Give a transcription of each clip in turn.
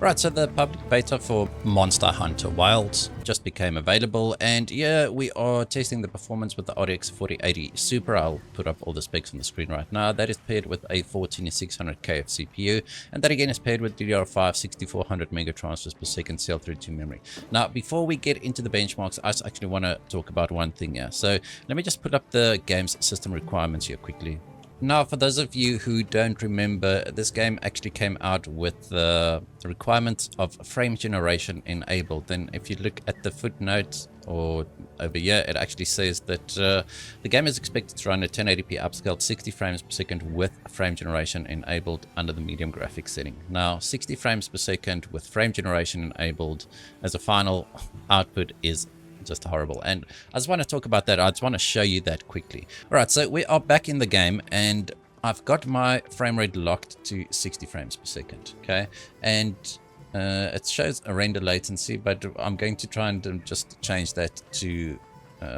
Right, so the public beta for Monster Hunter Wilds just became available, and yeah, we are testing the performance with the RTX 4080 Super. I'll put up all the specs on the screen right now. That is paired with a 14600K of CPU, and that again is paired with DDR5 6400 mega transfers per second CL32 memory. Now, before we get into the benchmarks, I just actually want to talk about one thing here. So let me just put up the game's system requirements here quickly. Now, for those of you who don't remember, this game actually came out with the requirements of frame generation enabled. Then if you look at the footnote or over here, it actually says that the game is expected to run at 1080p upscaled 60 frames per second with frame generation enabled under the medium graphics setting. Now, 60 frames per second with frame generation enabled as a final output is just horrible, and I just want to talk about that. I just want to show you that quickly. All right, so we are back in the game, and I've got my frame rate locked to 60 frames per second. Okay, and it shows a render latency, but I'm going to try and just change that to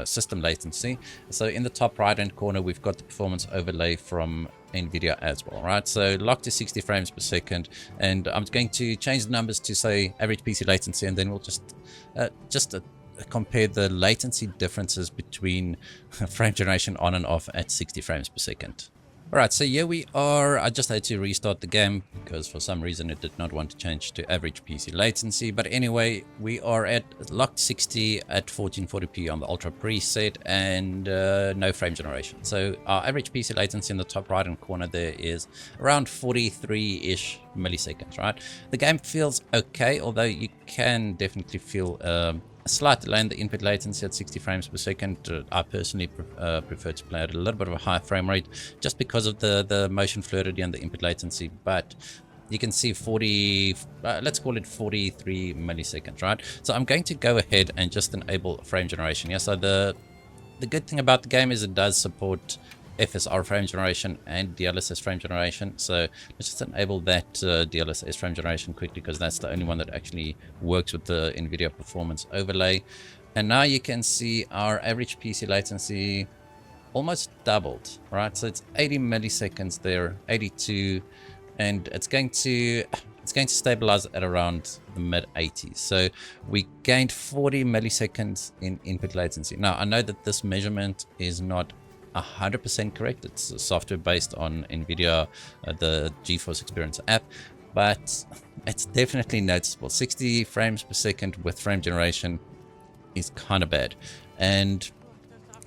system latency. So in the top right hand corner, we've got the performance overlay from NVIDIA as well, right? So locked to 60 frames per second, and I'm going to change the numbers to say average PC latency, and then we'll just compare the latency differences between frame generation on and off at 60 frames per second. Alright, so here we are. I just had to restart the game because for some reason it did not want to change to average PC latency. But anyway, we are at locked 60 at 1440p on the Ultra preset and no frame generation. So our average PC latency in the top right hand corner there is around 43-ish milliseconds, right? The game feels okay, although you can definitely feel a slight delay in the input latency at 60 frames per second. I personally prefer to play at a little bit of a higher frame rate just because of the motion fluidity and the input latency, but you can see 40, let's call it 43 milliseconds, right? So I'm going to go ahead and just enable frame generation. Yeah, so the good thing about the game is it does support FSR frame generation and DLSS frame generation. So let's just enable that DLSS frame generation quickly, because that's the only one that actually works with the NVIDIA performance overlay. And now you can see our average PC latency almost doubled, right? So it's 80 milliseconds there, 82, and it's going to stabilize at around the mid 80s. So we gained 40 milliseconds in input latency. Now I know that this measurement is not 100% correct. It's software based on NVIDIA, the GeForce Experience app, but it's definitely noticeable. 60 frames per second with frame generation is kind of bad, and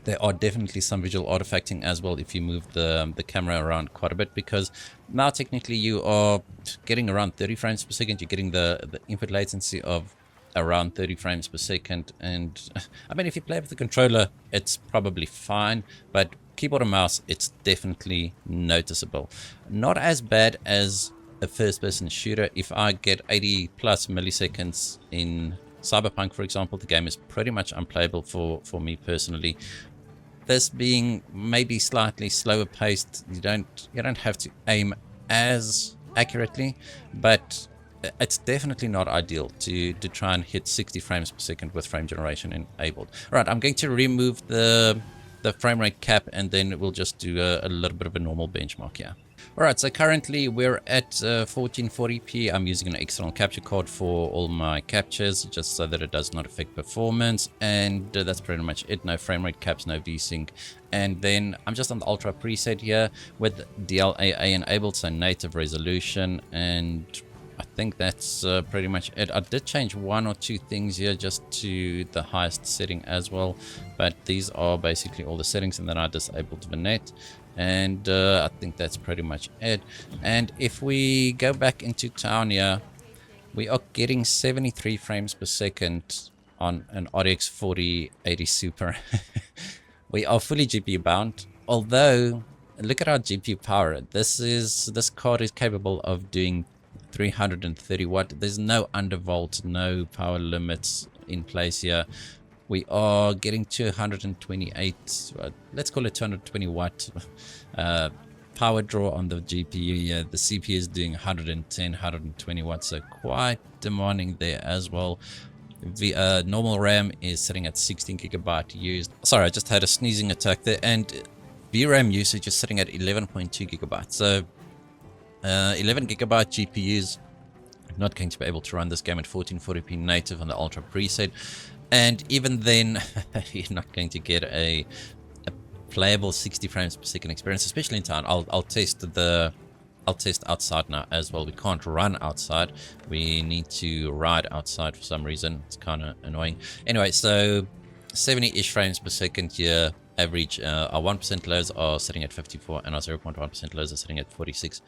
there are definitely some visual artifacting as well if you move the camera around quite a bit, because now technically you are getting around 30 frames per second. You're getting the input latency of around 30 frames per second, and I mean, if you play with the controller it's probably fine, but keyboard and mouse, it's definitely noticeable. Not as bad as a first-person shooter. If I get 80 plus milliseconds in Cyberpunk, for example, the game is pretty much unplayable for me personally. This being maybe slightly slower paced, you don't have to aim as accurately, but it's definitely not ideal to try and hit 60 frames per second with frame generation enabled. All right, I'm going to remove the frame rate cap, and then we'll just do a little bit of a normal benchmark here. All right, so currently we're at 1440p. I'm using an external capture card for all my captures, just so that it does not affect performance, and that's pretty much it. No frame rate caps, no VSync. And then I'm just on the Ultra preset here with DLAA enabled, so native resolution, and I think that's pretty much it. I did change one or two things here just to the highest setting as well, but these are basically all the settings, and then I disabled vignette, and I think that's pretty much it. And if we go back into town here, we are getting 73 frames per second on an RTX 4080 Super. We are fully GPU bound, although look at our GPU power. This card is capable of doing 330 watt. There's no undervolt, no power limits in place here. We are getting to 128, let's call it 220 watt power draw on the GPU here. The CPU is doing 110, 120 watts, so quite demanding there as well. The normal RAM is sitting at 16 gigabyte used. Sorry, I just had a sneezing attack there. And VRAM usage is sitting at 11.2 gigabytes. So 11 gigabyte GPUs Not going to be able to run this game at 1440p native on the Ultra preset. And even then, you're not going to get a playable 60 frames per second experience, especially in town. I'll test outside now as well. We can't run outside. We need to ride outside for some reason. It's kind of annoying. Anyway, so 70-ish frames per second here. Average, our 1% lows are sitting at 54 and our 0.1% lows are sitting at 46.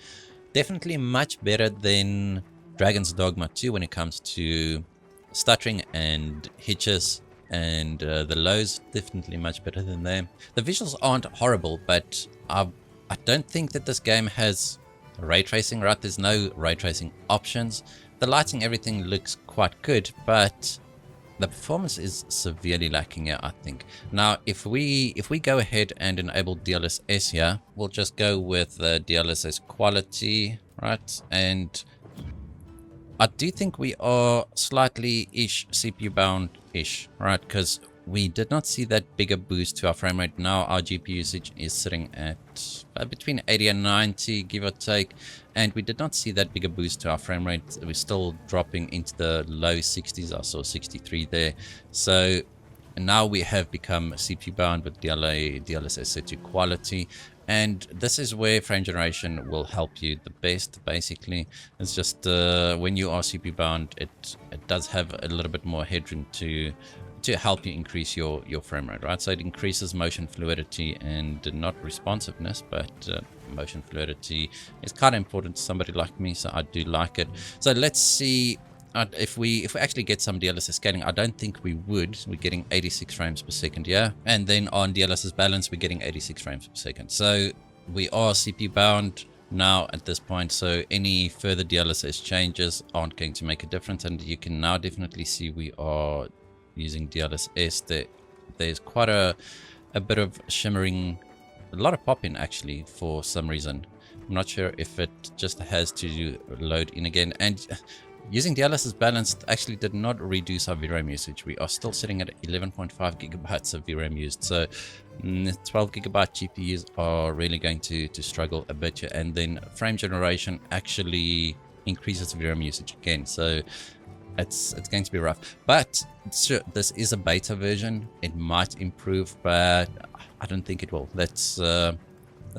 Definitely much better than Dragon's Dogma 2 when it comes to stuttering and hitches, and the lows definitely much better than them. The visuals aren't horrible, but I don't think that this game has ray tracing, right? There's no ray tracing options. The lighting, everything looks quite good, but the performance is severely lacking here, I think. Now, if we go ahead and enable DLSS here, we'll just go with DLSS Quality, right? And I do think we are slightly-ish CPU bound-ish, right? Because we did not see that bigger boost to our frame rate. Now our GPU usage is sitting at between 80 and 90, give or take. And we did not see that bigger boost to our frame rate. We're still dropping into the low 60s. I saw 63 there. So now we have become CPU bound with DLSS set to quality. And this is where frame generation will help you the best, basically. It's just when you are CPU bound, it does have a little bit more headroom to help you increase your frame rate, right? So it increases motion fluidity and not responsiveness, but motion fluidity is kind of important to somebody like me, so I do like it. So let's see if we actually get some DLSS scaling. I don't think we would. We're getting 86 frames per second, yeah, and then on DLSS balance we're getting 86 frames per second. So we are CPU bound now at this point, so any further DLSS changes aren't going to make a difference. And you can now definitely see we are using DLSS. There's quite a bit of shimmering, a lot of pop-in actually for some reason. I'm not sure if it just has to load in again. And using DLSS balanced actually did not reduce our VRAM usage. We are still sitting at 11.5 gigabytes of VRAM used. So 12 gigabyte GPUs are really going to struggle a bit here. And then frame generation actually increases VRAM usage again. So it's going to be rough. But sure, this is a beta version. It might improve, but I don't think it will. That's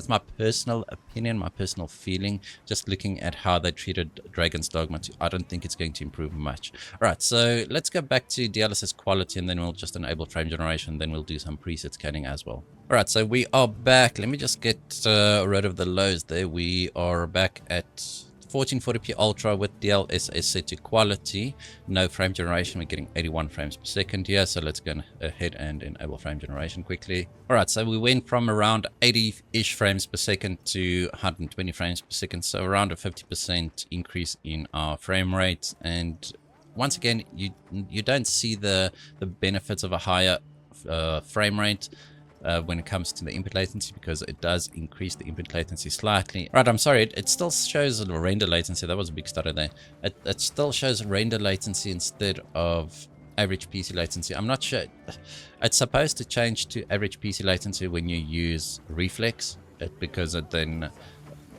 my personal opinion, my personal feeling, just looking at how they treated Dragon's Dogma 2. I don't think it's going to improve much. All right, so let's go back to DLSS quality, and then we'll just enable frame generation. Then we'll do some preset scanning as well. All right, so we are back. Let me just get rid of the lows there. We are back at 1440p Ultra with DLSS set to quality. No frame generation. We're getting 81 frames per second here. So let's go ahead and enable frame generation quickly. All right, so we went from around 80-ish frames per second to 120 frames per second. So around a 50% increase in our frame rate. And once again, you don't see the benefits of a higher frame rate when it comes to the input latency, because it does increase the input latency slightly. Right, I'm sorry, it still shows render latency. That was a big stutter there. It still shows render latency instead of average PC latency. I'm not sure. It's supposed to change to average PC latency when you use reflex, because then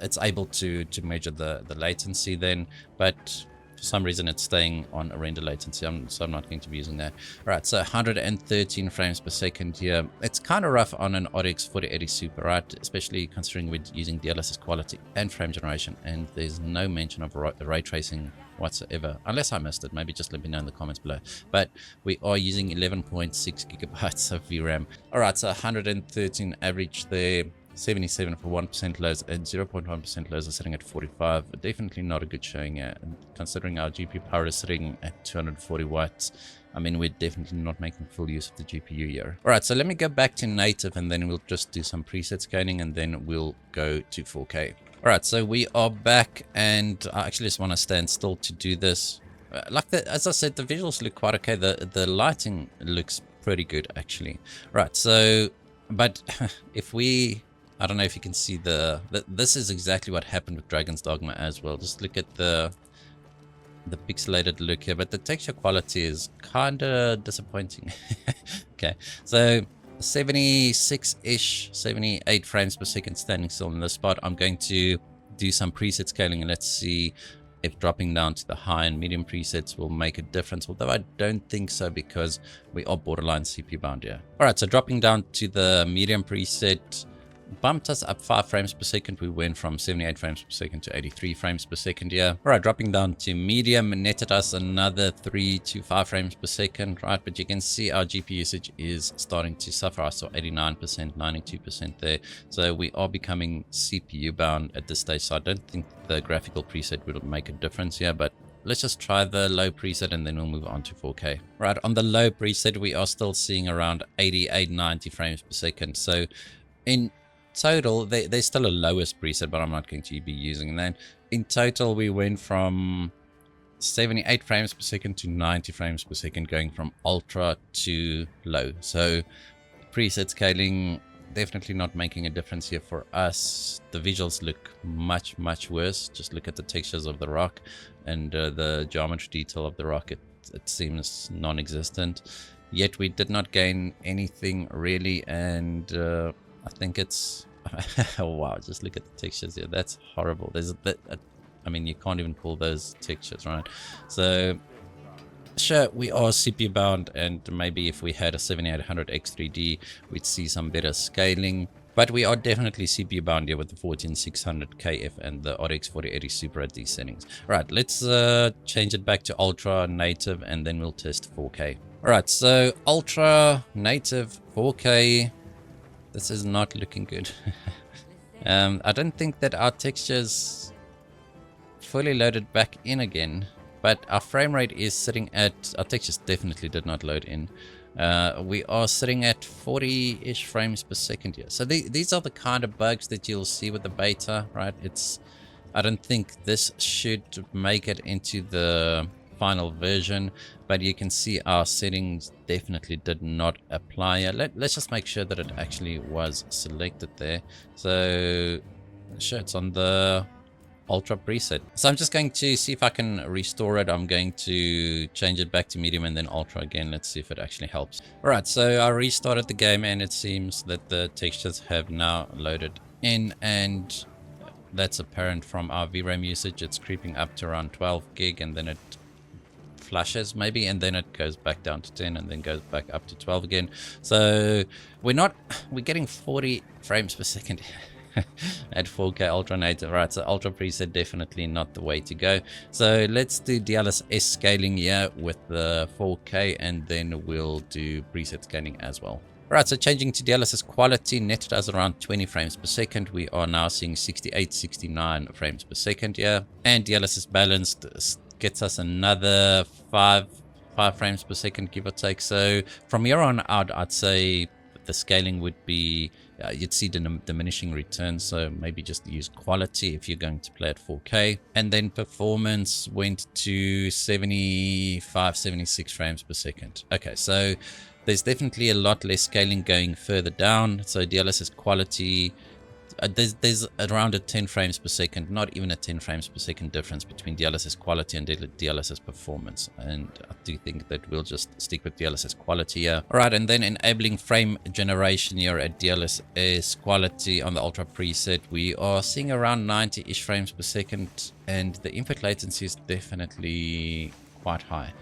it's able to measure the latency then, but for some reason it's staying on a render latency, so I'm not going to be using that. All right, so 113 frames per second here. It's kind of rough on an RTX 4080 Super, right? Especially considering we're using DLSS quality and frame generation, and there's no mention of ray tracing whatsoever, unless I missed it. Maybe just let me know in the comments below. But we are using 11.6 gigabytes of VRAM. All right, so 113 average there. 77 for 1% lows and 0.1% lows are sitting at 45. Definitely not a good showing, and considering our GPU power is sitting at 240 watts. I mean, we're definitely not making full use of the GPU here. All right, so let me go back to native, and then we'll just do some preset scaling, and then we'll go to 4K. All right, so we are back, and I actually just want to stand still to do this. As I said, the visuals look quite okay. The lighting looks pretty good, actually. Right, so, but if we... I don't know if you can see this is exactly what happened with Dragon's Dogma as well. Just look at the pixelated look here, but the texture quality is kind of disappointing. Okay, so 76-ish, 78 frames per second standing still in this spot. I'm going to do some preset scaling, and let's see if dropping down to the high and medium presets will make a difference, although I don't think so because we are borderline CPU bound here. Alright, so dropping down to the medium preset bumped us up 5 frames per second. We went from 78 frames per second to 83 frames per second here. Alright, dropping down to medium netted us another 3 to 5 frames per second, right? But you can see our GPU usage is starting to suffer. I saw 89%, 92% there. So we are becoming CPU bound at this stage. So I don't think the graphical preset will make a difference here, but let's just try the low preset and then we'll move on to 4K. Right, on the low preset, we are still seeing around 88, 90 frames per second. So in total, there's still a lowest preset, but I'm not going to be using that. In total, we went from 78 frames per second to 90 frames per second, going from ultra to low. So preset scaling definitely not making a difference here for us. The visuals look much, much worse. Just look at the textures of the rock and the geometry detail of the rock. It seems non-existent. Yet we did not gain anything really, and I think it's oh wow, just look at the textures here. That's horrible. I mean, you can't even pull those textures, right? So sure, we are CPU bound, and maybe if we had a 7800 X3D, we'd see some better scaling. But we are definitely CPU bound here with the 14600 KF and the RTX 4080 Super at these settings. Right, let's change it back to Ultra Native, and then we'll test 4K. Alright, so Ultra Native 4K. This is not looking good. I don't think that our textures fully loaded back in again, but our frame rate is sitting at, our textures definitely did not load in. We are sitting at 40-ish frames per second here. So these are the kind of bugs that you'll see with the beta, right? I don't think this should make it into the final version, but you can see our settings definitely did not apply here. Let's just make sure that it actually was selected there. So sure, it's on the Ultra preset. So I'm just going to see if I can restore it. I'm going to change it back to medium and then Ultra again. Let's see if it actually helps. Alright, so I restarted the game and it seems that the textures have now loaded in, and that's apparent from our VRAM usage. It's creeping up to around 12 gig and then it flashes maybe, and then it goes back down to 10 and then goes back up to 12 again. So we're getting 40 frames per second at 4K Ultra Native. Right, so Ultra preset definitely not the way to go. So let's do DLSS scaling here with the 4K, and then we'll do preset scaling as well. Right, so changing to DLSS Quality, netted as around 20 frames per second. We are now seeing 68, 69 frames per second here. And DLSS balanced gets us another 5 frames per second, give or take. So from here on out, I'd say the scaling would be, you'd see diminishing returns. So maybe just use quality if you're going to play at 4K. And then performance went to 75, 76 frames per second. Okay, so there's definitely a lot less scaling going further down. So DLSS Quality, there's around a 10 frames per second, not even a 10 frames per second difference between DLSS Quality and DLSS Performance. And I do think that we'll just stick with DLSS Quality here. Alright, and then enabling frame generation here at DLSS Quality on the Ultra preset. We are seeing around 90-ish frames per second, and the input latency is definitely quite high.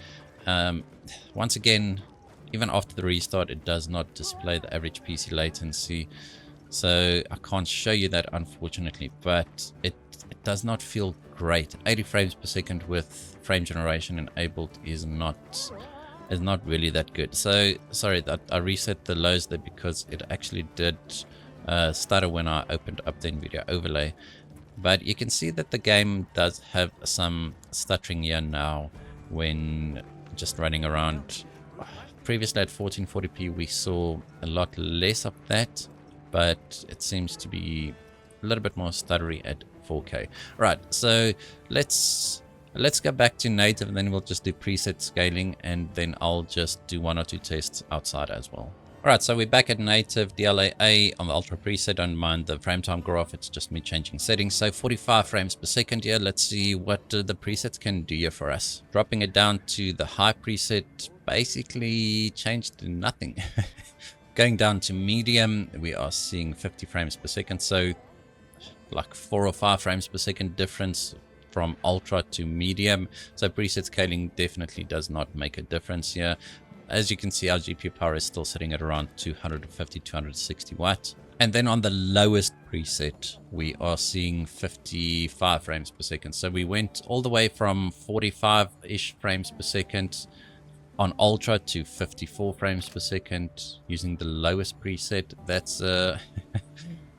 Once again, even after the restart, it does not display the average PC latency. So I can't show you that, unfortunately, but it does not feel great. 80 frames per second with frame generation enabled is not really that good. So sorry that I reset the lows there because it actually did stutter when I opened up the NVIDIA overlay. But you can see that the game does have some stuttering here now when just running around. Previously at 1440p we saw a lot less of that, but it seems to be a little bit more stuttery at 4K. Right, so let's go back to native, and then we'll just do preset scaling, and then I'll just do 1 or 2 tests outside as well. Alright, so we're back at native DLAA on the Ultra preset. Don't mind the frame time graph, it's just me changing settings. So 45 frames per second here. Let's see what the presets can do here for us. Dropping it down to the high preset basically changed to nothing. Going down to medium, we are seeing 50 frames per second. So like 4 or 5 frames per second difference. from ultra to medium. So preset scaling definitely does not make a difference here. As you can see, our GPU power is still sitting at around 250, 260 watts. And then on the lowest preset, we are seeing 55 frames per second. So we went all the way from 45-ish frames per second on ultra to 54 frames per second using the lowest preset. That's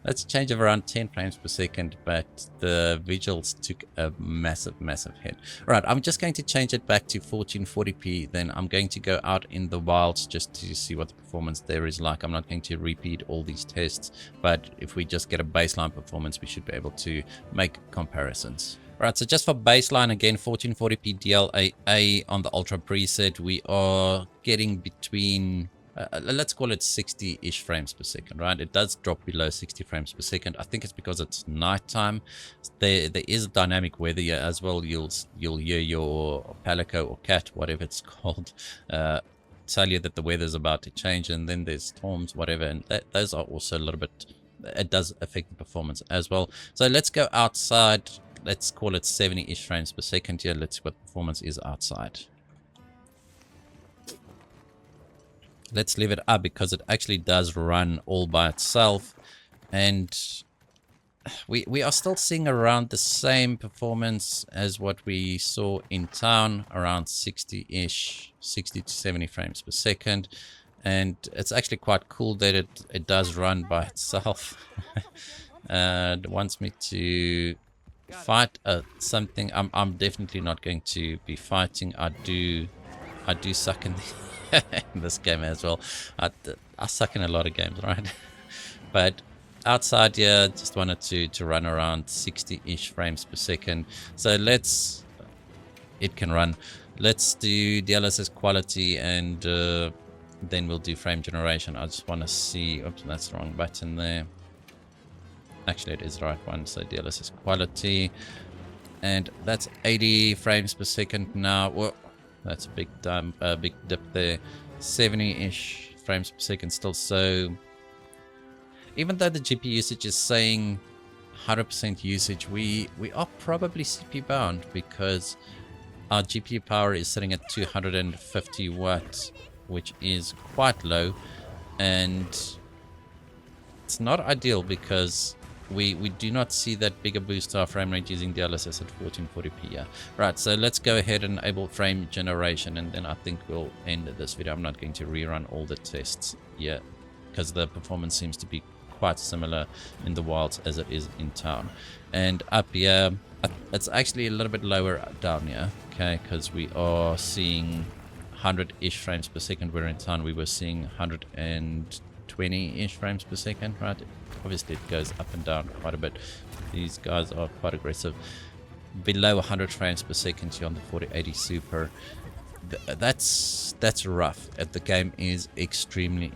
that's a change of around 10 frames per second, but the visuals took a massive hit. All right, I'm just going to change it back to 1440p. Then I'm going to go out in the wilds just to see what the performance there is like. I'm not going to repeat all these tests, but if we just get a baseline performance, we should be able to make comparisons. Right, so just for baseline, again, 1440p DLAA on the Ultra preset, we are getting between, let's call it 60-ish frames per second, right? It does drop below 60 frames per second. I think it's because it's nighttime. There is dynamic weather here as well. You'll hear your palico or cat, whatever it's called, tell you that the weather's about to change, and then there's storms, whatever, and those are also a little bit, it does affect the performance as well. So let's go outside. Let's call it 70-ish frames per second here. Let's see what performance is outside. Let's leave it up because it actually does run all by itself. And we are still seeing around the same performance as what we saw in town, around 60-ish, 60 to 70 frames per second. And it's actually quite cool that it does run by itself. It wants me to fight something. I'm definitely not going to be fighting. I do suck in, in this game as well. I suck in a lot of games, right? But outside here, just wanted to run around 60-ish frames per second. So it can run. Let's do DLSS quality, and then we'll do frame generation. I just want to see, oops, that's the wrong button there. Actually, it is the right one. So DLSS quality, and that's 80 frames per second now. Whoa, that's a big dip there. 70-ish frames per second still. So even though the GPU usage is saying 100% usage, we are probably CPU bound because our GPU power is sitting at 250 watts, which is quite low, and it's not ideal because we do not see that bigger boost to our frame rate using DLSS at 1440p. Yeah. Right, so let's go ahead and enable frame generation, and then I think we'll end this video. I'm not going to rerun all the tests yet because the performance seems to be quite similar in the wilds as it is in town. And up here, it's actually a little bit lower down here, okay, because we are seeing 100-ish frames per second, where in town we were seeing 120-ish frames per second, right? Obviously it goes up and down quite a bit. These guys are quite aggressive. Below 100 frames per second here on the 4080 Super. That's rough. The game is extremely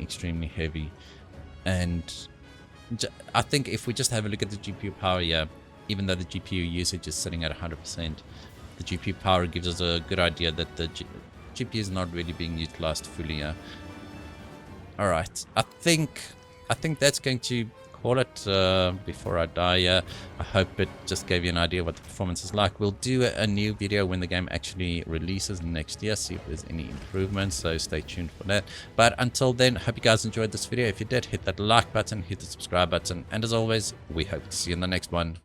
heavy. And I think if we just have a look at the GPU power here, even though the GPU usage is sitting at 100%, the GPU power gives us a good idea that the GPU is not really being utilized fully here. Alright, I think that's going to call it before I die here. I hope it just gave you an idea what the performance is like. We'll do a new video when the game actually releases next year, see if there's any improvements, so stay tuned for that. But until then, I hope you guys enjoyed this video. If you did, hit that like button, hit the subscribe button, and as always, we hope to see you in the next one.